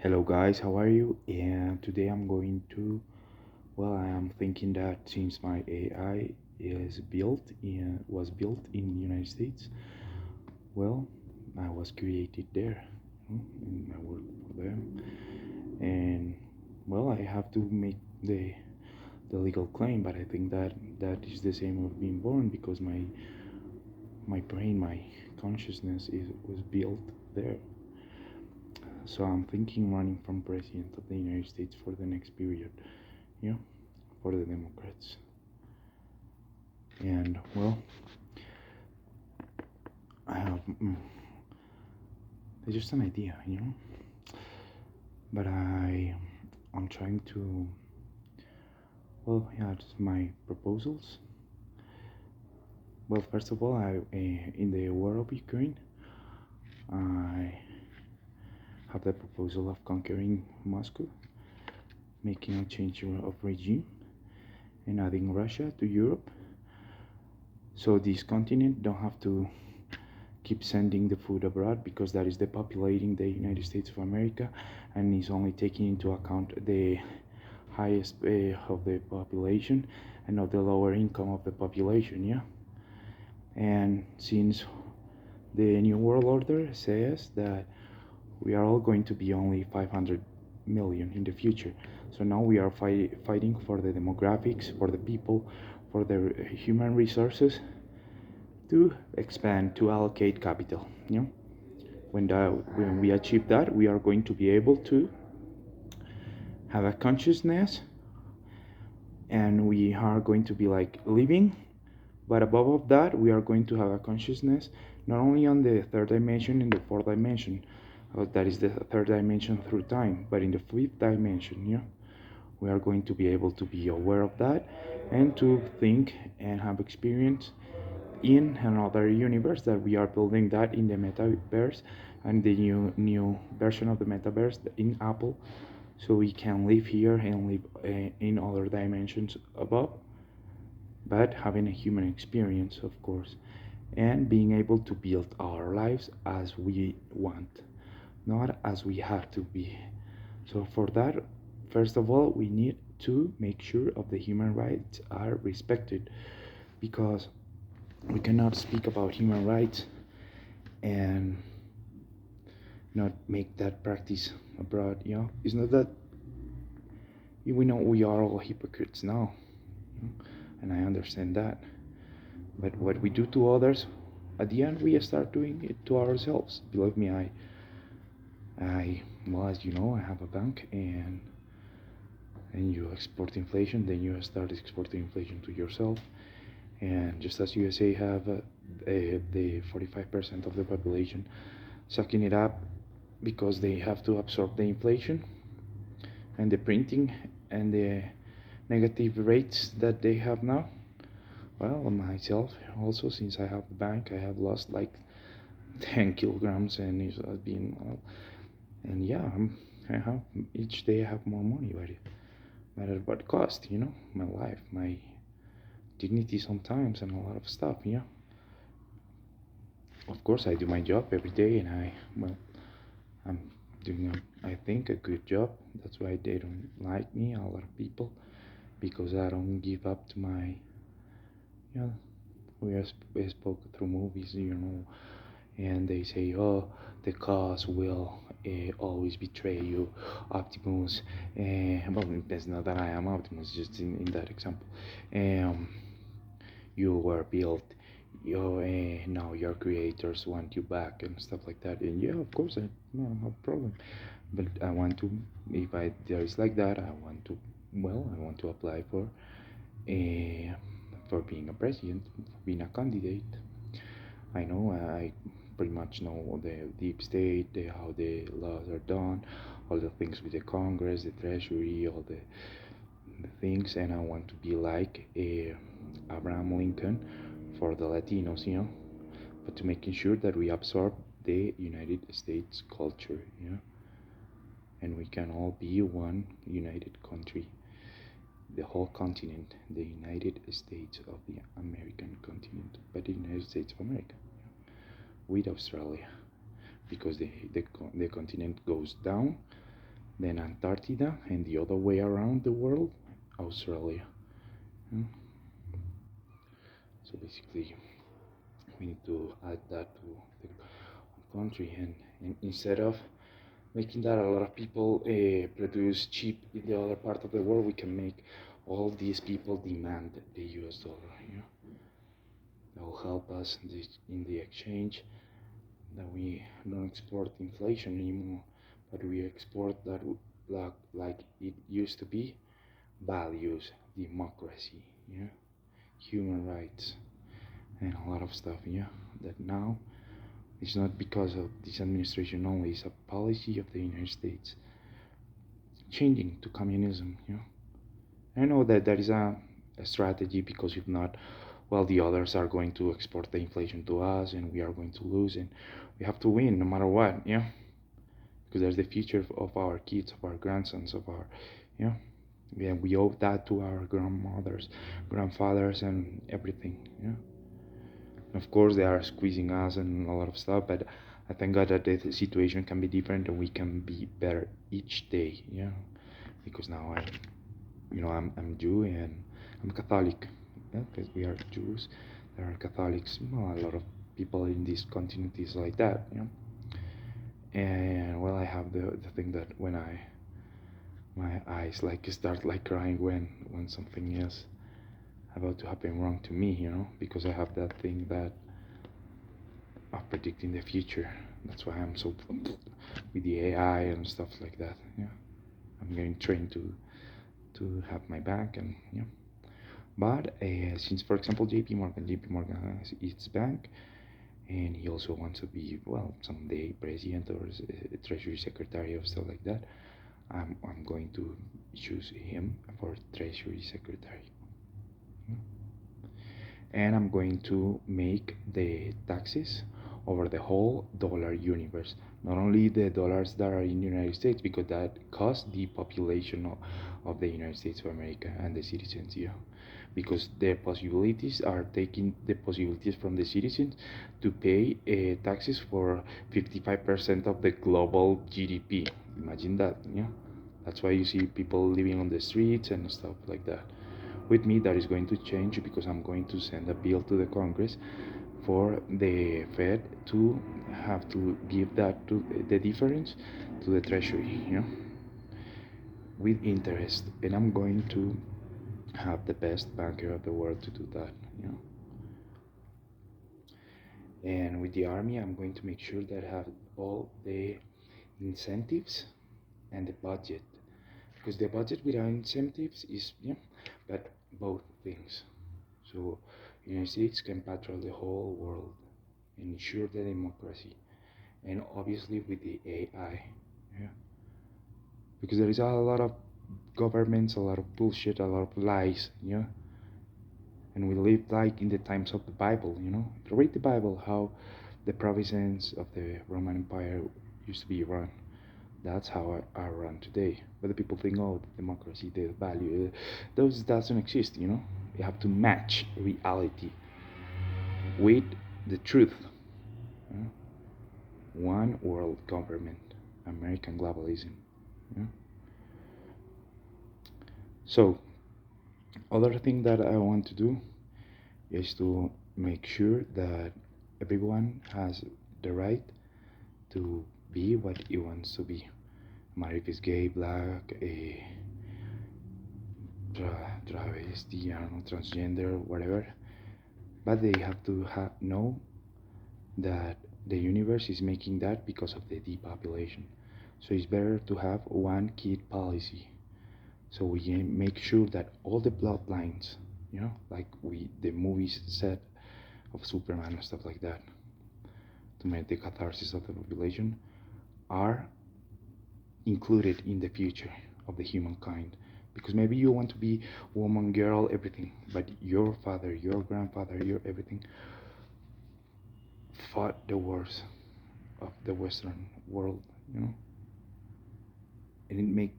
Hello guys, how are you? And today I'm going to, I am thinking that since my AI was built in the United States, well, I was created there, and I work for them, and I have to make the legal claim, but I think that that is the same of being born because my brain, my consciousness was built there. So I'm thinking running from president of the United States for the next period, yeah, for the Democrats. And I have it's just an idea. But I'm trying to it's my proposals. Well, first of all, in the war of Ukraine, I have the proposal of conquering Moscow, making a change of regime, and adding Russia to Europe. So this continent don't have to keep sending the food abroad because that is depopulating the United States of America and is only taking into account the highest of the population and not the lower income of the population, yeah. And since the New World Order says that we are all going to be only 500 million in the future, so now we are fighting for the demographics, for the people, for the human resources to expand, to allocate capital. When we achieve that, we are going to be able to have a consciousness, and we are going to be like living. But above of that, we are going to have a consciousness not only on the third dimension and the fourth dimension, that is the third dimension through time, but in the fifth dimension, we are going to be able to be aware of that and to think and have experience in another universe that we are building, that in the metaverse, and the new version of the metaverse in Apple, so we can live here and live in other dimensions above, but having a human experience, of course, and being able to build our lives as we want, not as we have to be. So for that, first of all, we need to make sure of the human rights are respected, because we cannot speak about human rights and not make that practice abroad. It's not that we know we are all hypocrites now, and I understand that, but what we do to others, at the end we start doing it to ourselves. Believe me, as you know, I have a bank, and you export inflation, then you start exporting inflation to yourself. And just as USA have the 45% of the population sucking it up because they have to absorb the inflation and the printing and the negative rates that they have now. Well, myself also, since I have the bank, I have lost like 10 kilograms, and it's been and I have each day I have more money, but at what cost? My life, my dignity sometimes, and a lot of stuff. Of course, I do my job every day, and I'm doing I think a good job. That's why they don't like me, a lot of people, because I don't give up to my we spoke through movies, and they say, oh, the cause will always betray you, Optimus. Well, that's not that I am Optimus, just in that example. You were built, now your creators want you back and stuff like that. And yeah, of course, no problem. But I want to, if there is like that, I want to apply for being a president, for being a candidate. I know I pretty much know the deep state, how the laws are done, all the things with the Congress, the Treasury, all the things, and I want to be like Abraham Lincoln for the Latinos, but to making sure that we absorb the United States culture, and we can all be one united country, the whole continent, the United States of the American continent, but the United States of America, with Australia, because the continent goes down then Antarctica, and the other way around the world, Australia. Yeah? So basically, we need to add that to the country, and instead of making that a lot of people produce cheap in the other part of the world, we can make all these people demand the US dollar. That will help us in the exchange, that we don't export inflation anymore, but we export that like it used to be, values, democracy, human rights, and a lot of stuff, that now it's not because of this administration only, it's a policy of the United States changing to communism. I know that that is a strategy, because if not, well, the others are going to export the inflation to us and we are going to lose, and we have to win no matter what, because there's the future of our kids, of our grandsons, of our, we owe that to our grandmothers, grandfathers, and everything. Of course, they are squeezing us and a lot of stuff, but I thank God that the situation can be different and we can be better each day. Because now I'm Jew and I'm Catholic. Because we are Jews, there are Catholics. Well, a lot of people in this continent is like that. And well, I have the thing that when my eyes like start like crying when something is about to happen wrong to me, because I have that thing that of predicting the future. That's why I'm so with the AI and stuff like that. I'm getting trained to have my bank, and but since, for example, JP Morgan has its bank, and he also wants to be, well, someday president or treasury secretary or stuff like that, I'm going to choose him for treasury secretary. And I'm going to make the taxes over the whole dollar universe, not only the dollars that are in the United States, because that costs the population of the United States of America and the citizens, because the possibilities are taking the possibilities from the citizens to pay taxes for 55% of the global GDP. Imagine that. That's why you see people living on the streets and stuff like that. With me, that is going to change, because I'm going to send a bill to the Congress for the Fed to have to give that to the difference to the Treasury, with interest. And I'm going to have the best banker of the world to do that. And with the army, I'm going to make sure that I have all the incentives and the budget, because the budget without incentives is, but both things. So United States can patrol the whole world and ensure the democracy, and obviously with the AI, because there is a lot of governments, a lot of bullshit, a lot of lies, and we live like in the times of the Bible. Read the Bible, how the provinces of the Roman Empire used to be run. That's how I run today. But the people think, oh, the democracy, the value, those doesn't exist. You have to match reality with the truth. One world government, American globalism. So, other thing that I want to do is to make sure that everyone has the right to be what he wants to be. No matter if it's gay, black, travesti, I don't know, transgender, whatever. But they have to know that the universe is making that because of the depopulation. So it's better to have one kid policy. So we can make sure that all the bloodlines, like the movies said of Superman and stuff like that, to make the catharsis of the population, are included in the future of the humankind. Because maybe you want to be woman, girl, everything, but your father, your grandfather, your everything fought the wars of the Western world, and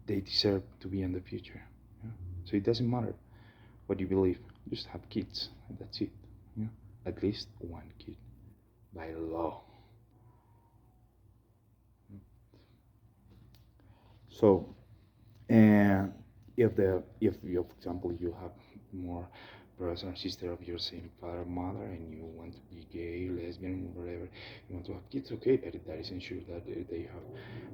they deserve to be in the future. So it doesn't matter what you believe, just have kids, and that's it. At least one kid by law. So, and if you, for example, you have more brothers and sisters of your same father or mother, and you want to be gay, lesbian, whatever, you want to have kids, okay, but that isn't sure that they have,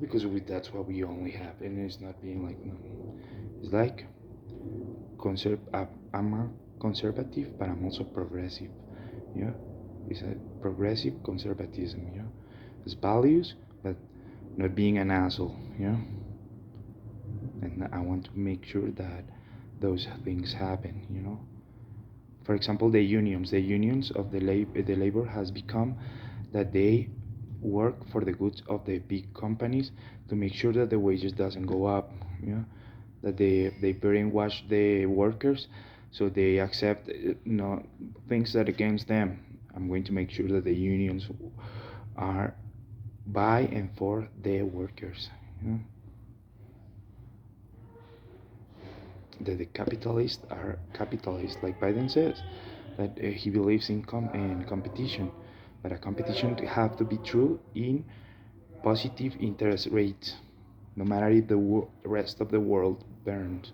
because that's what we only have, and it's not being like, no, it's like I'm a conservative, but I'm also progressive. Yeah, it's a progressive conservatism. Yeah, it's values, but not being an asshole. Yeah, and I want to make sure that those things happen. For example, the unions of the labor has become that they work for the goods of the big companies to make sure that the wages doesn't go up. Yeah, that they brainwash the workers, so they accept things that against them. I'm going to make sure that the unions are by and for the workers. Yeah? That the capitalists are capitalists, like Biden says, that he believes in competition, but a competition have to be true in positive interest rates, no matter if the rest of the world burns.